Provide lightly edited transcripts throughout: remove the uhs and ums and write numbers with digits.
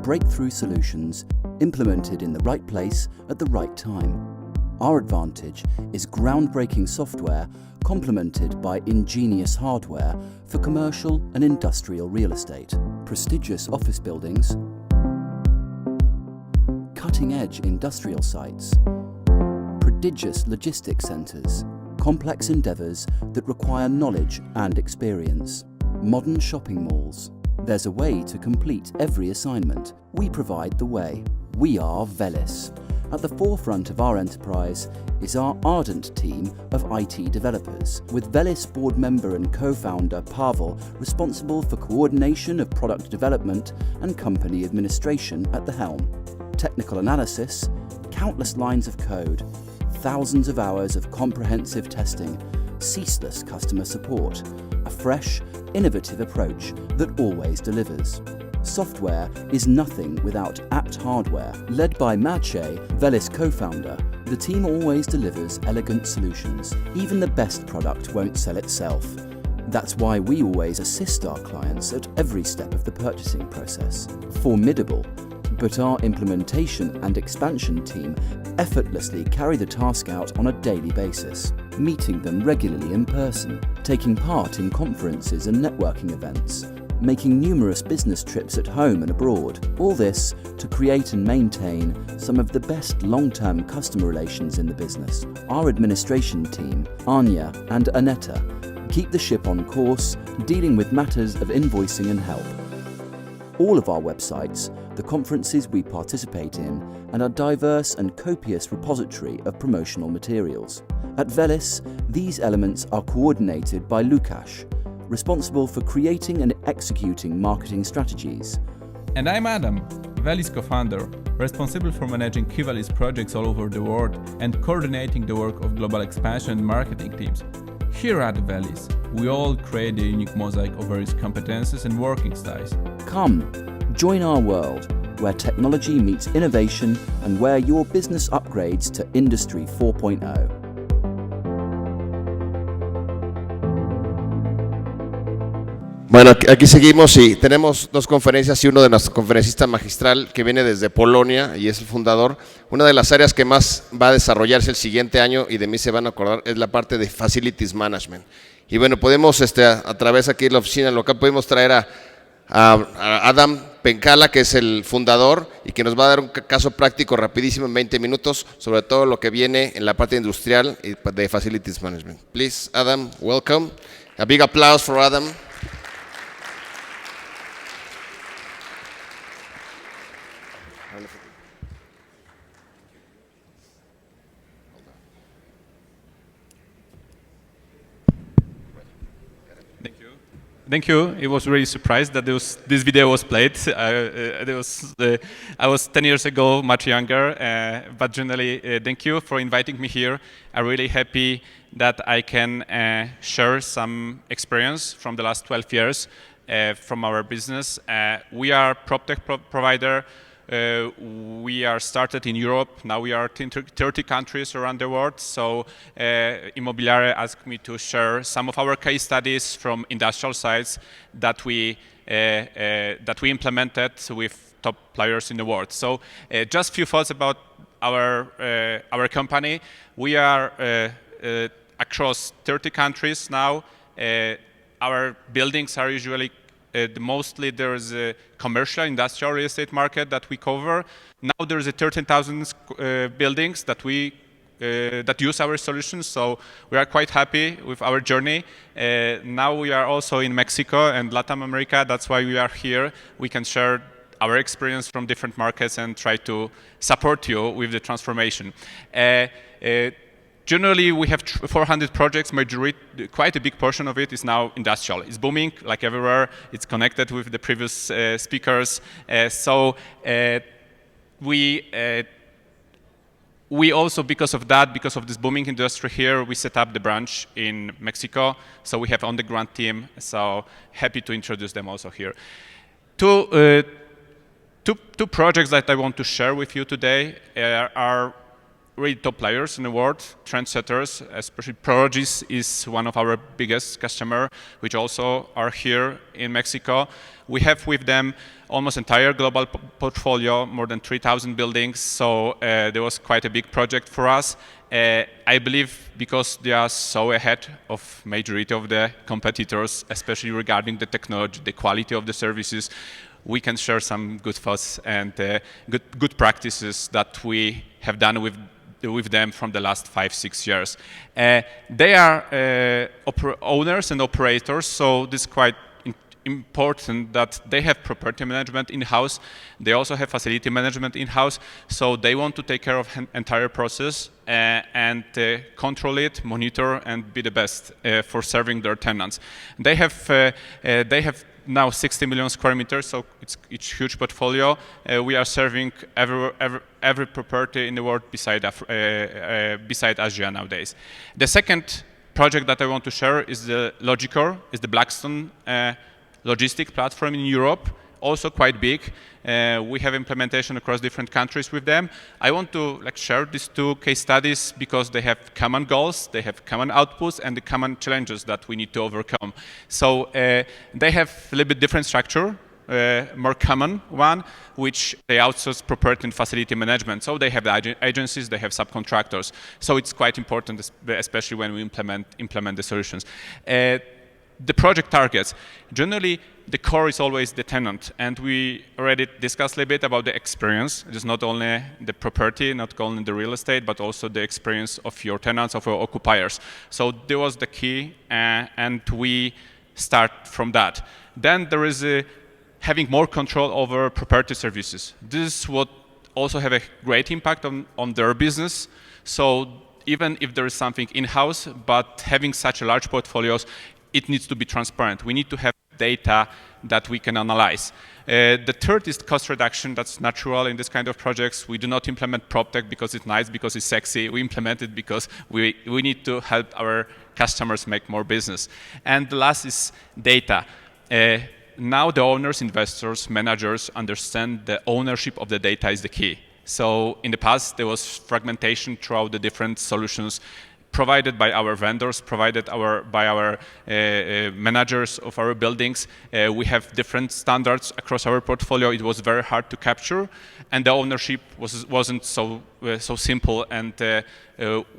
breakthrough solutions implemented in the right place at the right time. Our advantage is groundbreaking software complemented by ingenious hardware for commercial and industrial real estate, prestigious office buildings, cutting-edge industrial sites, prodigious logistics centres, complex endeavours that require knowledge and experience, modern shopping malls. There's a way to complete every assignment. We provide the way. We are Velis. At the forefront of our enterprise is our ardent team of IT developers, with Velis board member and co-founder Pavel responsible for coordination of product development and company administration at the helm. Technical analysis, countless lines of code, thousands of hours of comprehensive testing, ceaseless customer support, a fresh, innovative approach that always delivers. Software is nothing without apt hardware. Led by Maciej, Velis co-founder, the team always delivers elegant solutions. Even the best product won't sell itself. That's why we always assist our clients at every step of the purchasing process. Formidable, but our implementation and expansion team effortlessly carry the task out on a daily basis, meeting them regularly in person, taking part in conferences and networking events, making numerous business trips at home and abroad. All this to create and maintain some of the best long-term customer relations in the business. Our administration team, Anya and Aneta, keep the ship on course, dealing with matters of invoicing and help. All of our websites, the conferences we participate in, and our diverse and copious repository of promotional materials. At Velis, these elements are coordinated by Lukasz, responsible for creating and executing marketing strategies. And I'm Adam, Velis co-founder, responsible for managing key Velis projects all over the world and coordinating the work of global expansion and marketing teams. Here at Velis, we all create a unique mosaic of various competences and working styles. Come, join our world, where technology meets innovation and where your business upgrades to Industry 4.0. Bueno, aquí seguimos y tenemos dos conferencias y uno de nuestro conferencista magistral que viene desde Polonia y es el fundador. Una de las áreas que más va a desarrollarse el siguiente año y de mí se van a acordar es la parte de Facilities Management. Y bueno, podemos a través aquí de la oficina local podemos traer a Adam Penkala, que es el fundador y que nos va a dar un caso práctico rapidísimo en 20 minutos sobre todo lo que viene en la parte industrial y de Facilities Management. Please, Adam, welcome. A big applause for Adam. Thank you. It was really surprised that this video was played. I was 10 years ago, much younger, but generally, thank you for inviting me here. I'm really happy that I can share some experience from the last 12 years from our business. We are Proptech provider. We are started in Europe. Now we are in 30 countries around the world. So Inmobiliare asked me to share some of our case studies from industrial sites that we implemented with top players in the world. So just a few thoughts about our company. We are across 30 countries now. Our buildings are usually mostly there is a commercial industrial real estate market that we cover. Now there is 13,000 buildings that use our solutions, so we are quite happy with our journey. Now we are also in Mexico and Latin America. That's why we are here. We can share our experience from different markets and try to support you with the transformation. Generally, we have 400 projects. Quite a big portion of it is now industrial. It's booming, like everywhere. It's connected with the previous speakers. We also, because of this booming industry here, we set up the branch in Mexico. So we have on-the-ground team. So happy to introduce them also here. Two projects that I want to share with you today are really top players in the world, trendsetters, especially Prologis is one of our biggest customer, which also are here in Mexico. We have with them almost entire global portfolio, more than 3,000 buildings, so there was quite a big project for us. I believe because they are so ahead of majority of the competitors, especially regarding the technology, the quality of the services, we can share some good thoughts and good practices that we have done with them from the last 5-6 years. They are owners and operators, so this is quite important that they have property management in-house. They also have facility management in-house, so they want to take care of entire process and control it, monitor, and be the best for serving their tenants. They have now 60 million square meters, so it's huge portfolio. We are serving every property in the world beside Asia nowadays. The second project that I want to share is the Logicor, is the Blackstone logistic platform in Europe, also quite big. We have implementation across different countries with them. I want to share these two case studies because they have common goals, they have common outputs, and the common challenges that we need to overcome. So they have a little bit different structure, more common one, which they outsource property and facility management. So they have the agencies, they have subcontractors. So it's quite important, especially when we implement the solutions. The project targets. Generally, the core is always the tenant, and we already discussed a little bit about the experience. It is not only the property, not only the real estate, but also the experience of your tenants, of your occupiers. So that was the key, and we start from that. Then there is having more control over property services. This is what also have a great impact on their business. So even if there is something in-house, but having such a large portfolios, it needs to be transparent. We need to have data that we can analyze. The third is cost reduction. That's natural in this kind of projects. We do not implement Proptech because it's nice, because it's sexy. We implement it because we need to help our customers make more business. And the last is data. Now the owners, investors, managers understand the ownership of the data is the key. So in the past, there was fragmentation throughout the different solutions provided by our vendors, provided by our managers of our buildings. We have different standards across our portfolio. It was very hard to capture, and the ownership wasn't so simple, and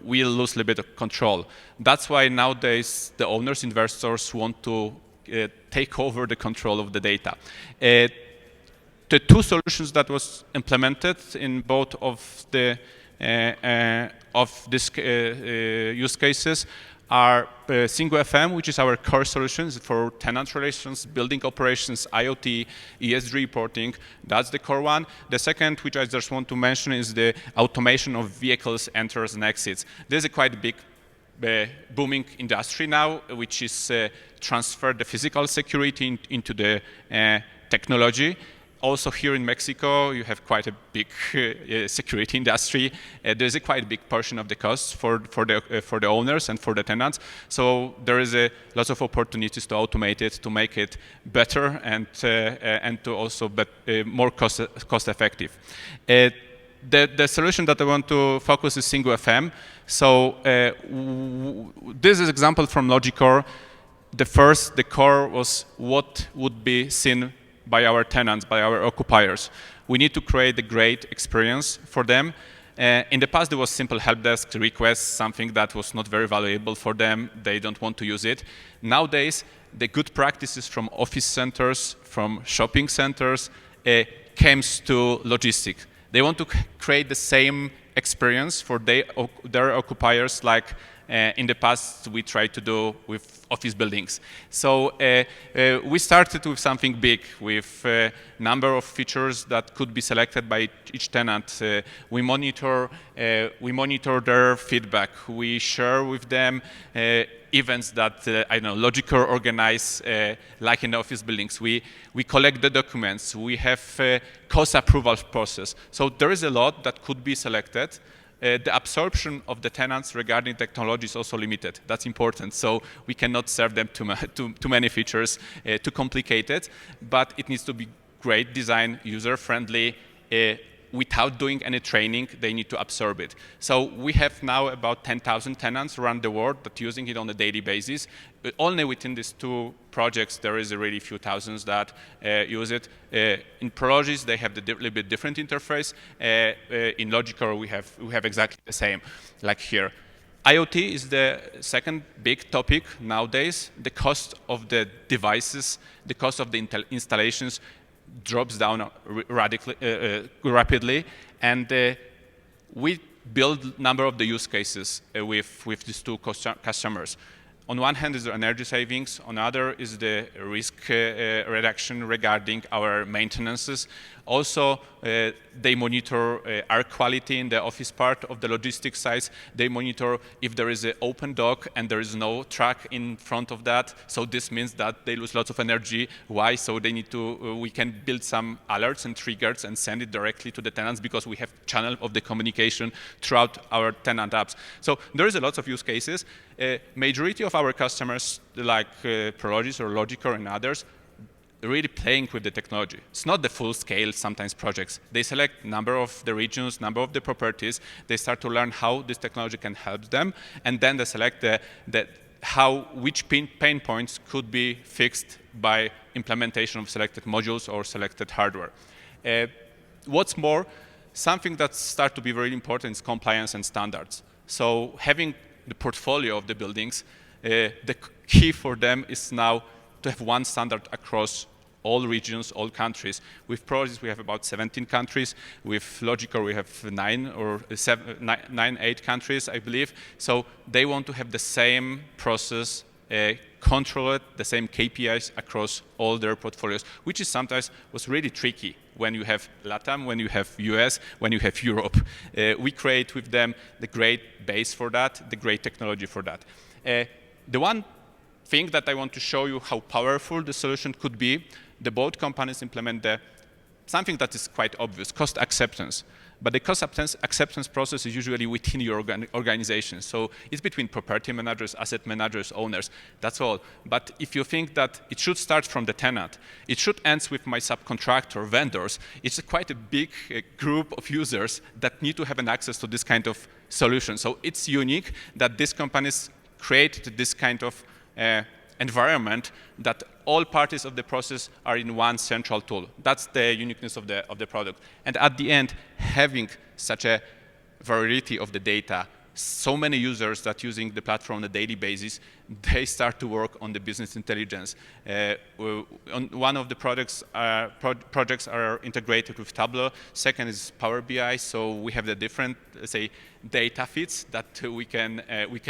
we lose a little bit of control. That's why nowadays the owners, investors want to take over the control of the data. The two solutions that was implemented in both of the these use cases are Single FM, which is our core solutions for tenant relations, building operations, IoT, ESG reporting. That's the core one. The second, which I just want to mention, is the automation of vehicles, enters and exits. There's a quite big booming industry now, which is transfer the physical security into the technology. Also here in Mexico, you have quite a big security industry. There's a quite big portion of the costs for the owners and for the tenants. So there is a lot of opportunities to automate it, to make it better, and to also more cost effective. The solution that I want to focus is Single FM. So this is an example from Logicor. The core was what would be seen by our tenants, by our occupiers. We need to create a great experience for them. In the past, there was simple help desk requests, something that was not very valuable for them. They don't want to use it. Nowadays, the good practices from office centers, from shopping centers, comes to logistics. They want to create the same experience for their occupiers like in the past we tried to do with office buildings. So we started with something big, with a number of features that could be selected by each tenant. We monitor their feedback. We share with them events that Logicor organize, like in the office buildings. We collect the documents. We have cost approval process. So there is a lot that could be selected. The absorption of the tenants regarding technology is also limited. That's important. So we cannot serve them too many features, too complicated, but it needs to be great design, user-friendly, without doing any training, they need to absorb it. So we have now about 10,000 tenants around the world that using it on a daily basis. Only within these two projects, there is already a few thousands that use it. In Prologis, they have the little bit different interface. In Logical, we have exactly the same, like here. IoT is the second big topic nowadays. The cost of the devices, the cost of the installations drops down rapidly, and we build a number of the use cases with these two customers. On one hand is the energy savings, on the other is the risk reduction regarding our maintenances. Also, they monitor air quality in the office part of the logistics sites. They monitor if there is an open dock and there is no truck in front of that. So this means that they lose lots of energy. Why? So they need to, we can build some alerts and triggers and send it directly to the tenants because we have channel of the communication throughout our tenant apps. So there is a lot of use cases. Majority of our customers, like Prologis or Logical and others, really playing with the technology. It's not the full scale sometimes projects. They select number of the regions, number of the properties. They start to learn how this technology can help them, and then they select which pain points could be fixed by implementation of selected modules or selected hardware. What's more, something that starts to be very important is compliance and standards. So having the portfolio of the buildings, the key for them is now to have one standard across all regions, all countries. With Prologis, we have about 17 countries. With Logical, we have 8 countries, I believe. So they want to have the same process, control it, the same KPIs across all their portfolios, which is sometimes was really tricky when you have LATAM, when you have US, when you have Europe. We create with them the great base for that, the great technology for that. The one thing that I want to show you how powerful the solution could be, the both companies implement something that is quite obvious, cost acceptance. But the cost acceptance process is usually within your organization. So it's between property managers, asset managers, owners, that's all. But if you think that it should start from the tenant, it should end with my subcontractor, vendors, it's quite a big group of users that need to have an access to this kind of solution. So it's unique that these companies created this kind of environment that all parties of the process are in one central tool. That's the uniqueness of the product. And at the end, having such a variety of the data, so many users that using the platform on a daily basis, they start to work on the business intelligence. One of the projects are integrated with Tableau. Second is Power BI, so we have the different, say, data feeds that we can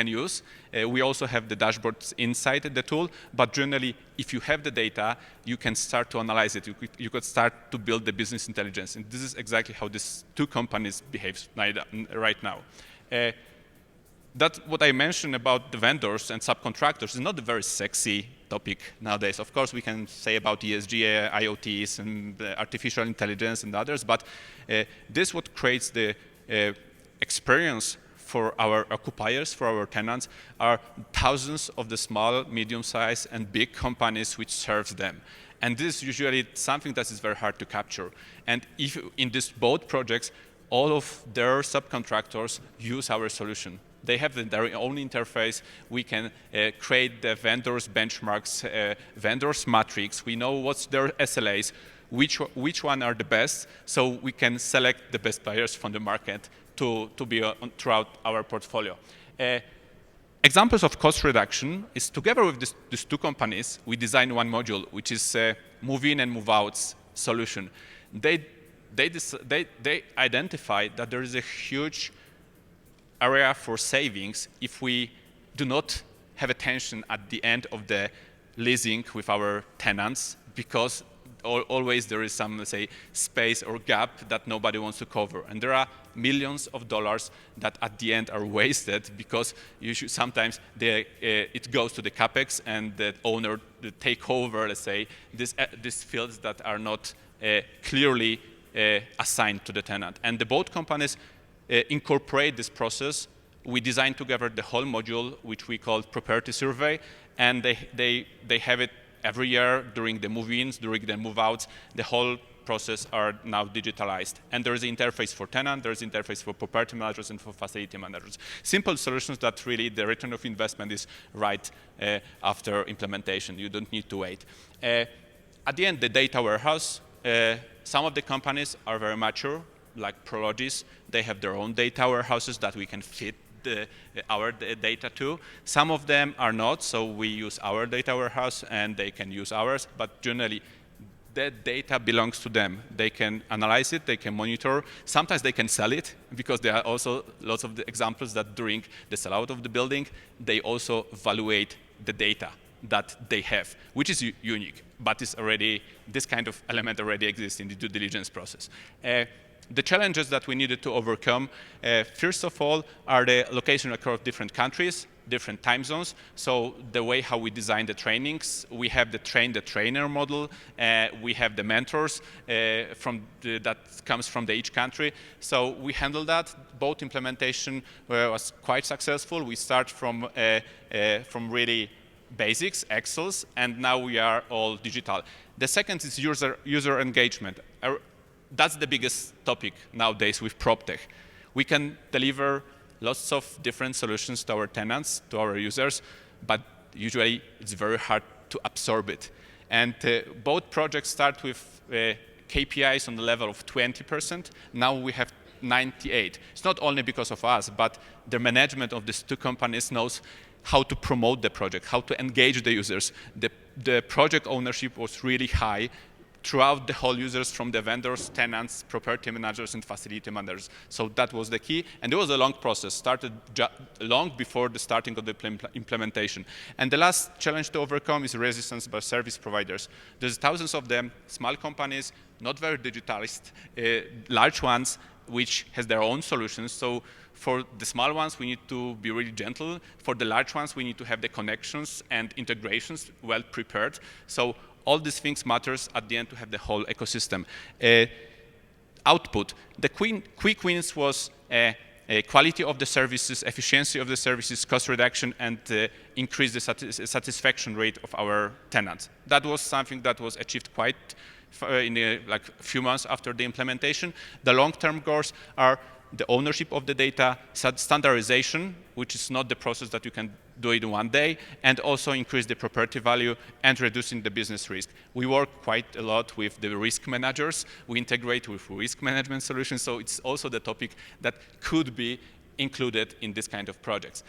use. We also have the dashboards inside the tool, but generally, if you have the data, you can start to analyze it. You could start to build the business intelligence, and this is exactly how these two companies behave right now. That's what I mentioned about the vendors and subcontractors is not a very sexy topic nowadays. Of course, we can say about ESG, IoTs, and artificial intelligence and others, but this what creates the experience for our occupiers, for our tenants, are thousands of the small, medium-sized, and big companies which serves them. And this is usually something that is very hard to capture. And if in these both projects, all of their subcontractors use our solution. They have their own interface. We can create the vendors' benchmarks, vendors' matrix. We know what's their SLAs, which one are the best, so we can select the best players from the market to be throughout our portfolio. Examples of cost reduction is together with these two companies, we designed one module, which is move-in and move-out solution. They identified that there is a huge area for savings if we do not have a tension at the end of the leasing with our tenants, because always there is some, let's say, space or gap that nobody wants to cover. And there are millions of dollars that at the end are wasted because sometimes it goes to the capex and the owner take over, let's say, these fields that are not clearly assigned to the tenant. And the both companies incorporate this process. We designed together the whole module, which we call property survey, and they have it every year during the move-ins, during the move-outs. The whole process are now digitalized. And there is an interface for tenant, there is an interface for property managers and for facility managers. Simple solutions that really the return of investment is right after implementation. You don't need to wait. At the end, the data warehouse, some of the companies are very mature, like Prologis. They have their own data warehouses that we can fit our data to. Some of them are not, so we use our data warehouse and they can use ours, but generally that data belongs to them. They can analyze it, they can monitor. Sometimes they can sell it, because there are also lots of the examples that during the sellout of the building, they also evaluate the data that they have, which is unique, but it's already, this kind of element already exists in the due diligence process. The challenges that we needed to overcome, first of all, are the location across different countries, different time zones. So the way how we design the trainings, we have the train-the-trainer model, we have the mentors that comes from each country. So we handle that. Both implementation was quite successful. We start from really basics, Excels, and now we are all digital. The second is user engagement. That's the biggest topic nowadays with Proptech. We can deliver lots of different solutions to our tenants, to our users, but usually it's very hard to absorb it. And both projects start with KPIs on the level of 20%. Now we have 98. It's not only because of us, but the management of these two companies knows how to promote the project, how to engage the users. The project ownership was really high throughout the whole users, from the vendors, tenants, property managers, and facility managers. So that was the key. And it was a long process, started long before the starting of the implementation. And the last challenge to overcome is resistance by service providers. There's thousands of them, small companies, not very digitalized, large ones, which has their own solutions. So for the small ones, we need to be really gentle. For the large ones, we need to have the connections and integrations well prepared. So all these things matters at the end to have the whole ecosystem. Output. The quick wins was quality of the services, efficiency of the services, cost reduction, and increase the satisfaction rate of our tenants. That was something that was achieved quite in a few months after the implementation. The long-term goals are the ownership of the data, standardization, which is not the process that you can do it in one day, and also increase the property value and reducing the business risk. We work quite a lot with the risk managers. We integrate with risk management solutions, so it's also the topic that could be included in this kind of projects.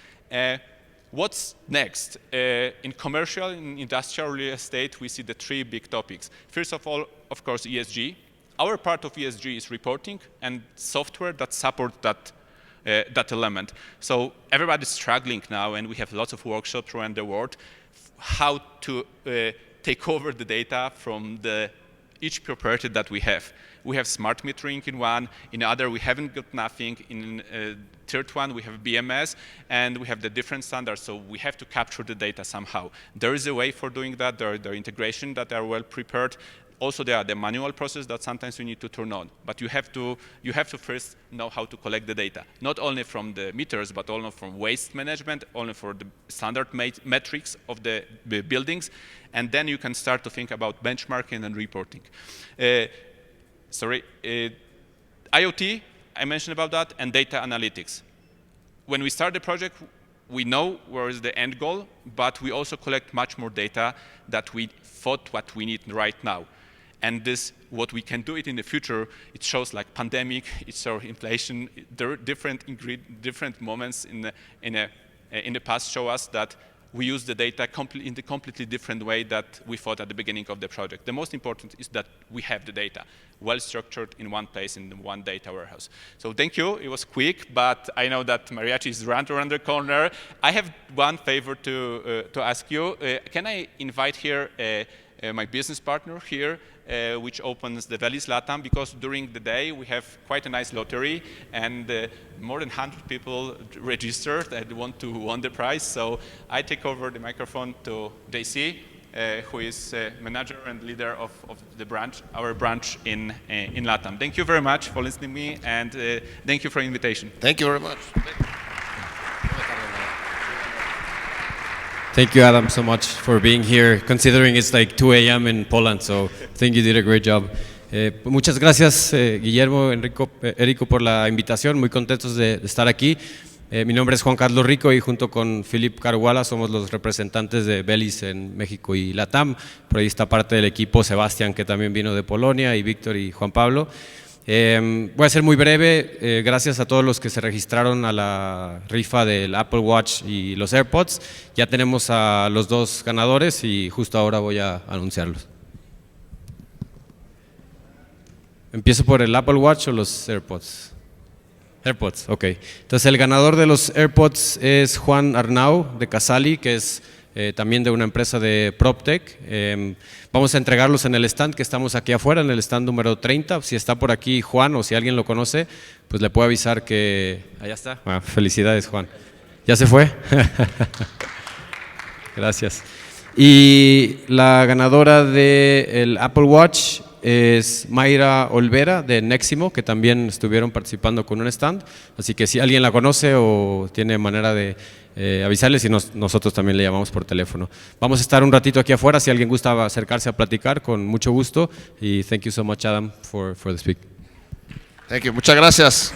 What's next? In commercial, in industrial real estate, we see the three big topics. First of all, of course, ESG. Our part of ESG is reporting and software that support that element. So everybody's struggling now, and we have lots of workshops around the world, how to take over the data from each property that we have. We have smart metering in one, in other we haven't got nothing, in third one we have BMS, and we have the different standards, so we have to capture the data somehow. There is a way for doing that, there are integration that are well prepared. Also, there are the manual process that sometimes you need to turn on, but you have to first know how to collect the data, not only from the meters, but also from waste management, only for the standard metrics of the buildings, and then you can start to think about benchmarking and reporting. IoT, I mentioned about that, and data analytics. When we start the project, we know where is the end goal, but we also collect much more data that we thought what we need right now. And this, what we can do it in the future, it shows like pandemic, it shows inflation. There are different moments in the past show us that we use the data in a completely different way that we thought at the beginning of the project. The most important is that we have the data well structured in one place in one data warehouse. So thank you. It was quick, but I know that Mariachi is right around the corner. I have one favor to ask you. Can I invite here my business partner here, which opens the Velis Latam, because during the day we have quite a nice lottery, and more than 100 people registered and want to win the prize. So I take over the microphone to JC, who is manager and leader of the branch, our branch in Latam. Thank you very much for listening to me, and thank you for the invitation. Thank you very much. Thank you, Adam, so much for being here, considering it's like 2 a.m. in Poland, so I think you did a great job. Muchas gracias, Guillermo, Érico, por la invitación. Muy contentos de estar aquí. Mi nombre es Juan Carlos Rico y junto con Philip Caruala somos los representantes de Belis en México y Latam. Por ahí está parte del equipo Sebastián, que también vino de Polonia, y Víctor y Juan Pablo. Voy a ser muy breve. Gracias a todos los que se registraron a la rifa del Apple Watch y los AirPods. Ya tenemos a los 2 ganadores y justo ahora voy a anunciarlos. ¿Empiezo por el Apple Watch o los AirPods? AirPods, ok. Entonces el ganador de los AirPods es Juan Arnau de Casali, que es también de una empresa de Proptech. Vamos a entregarlos en el stand que estamos aquí afuera, en el stand número 30. Si está por aquí Juan o si alguien lo conoce, pues le puedo avisar que… Allá está. Bueno, felicidades, Juan. ¿Ya se fue? Gracias. Y la ganadora del Apple Watch es Mayra Olvera de Neximo, que también estuvieron participando con un stand. Así que si alguien la conoce o tiene manera de avisarles, y nosotros también le llamamos por teléfono. Vamos a estar un ratito aquí afuera, si alguien gusta acercarse a platicar, con mucho gusto. Y thank you so much, Adam, for the speak. Thank you. Muchas gracias.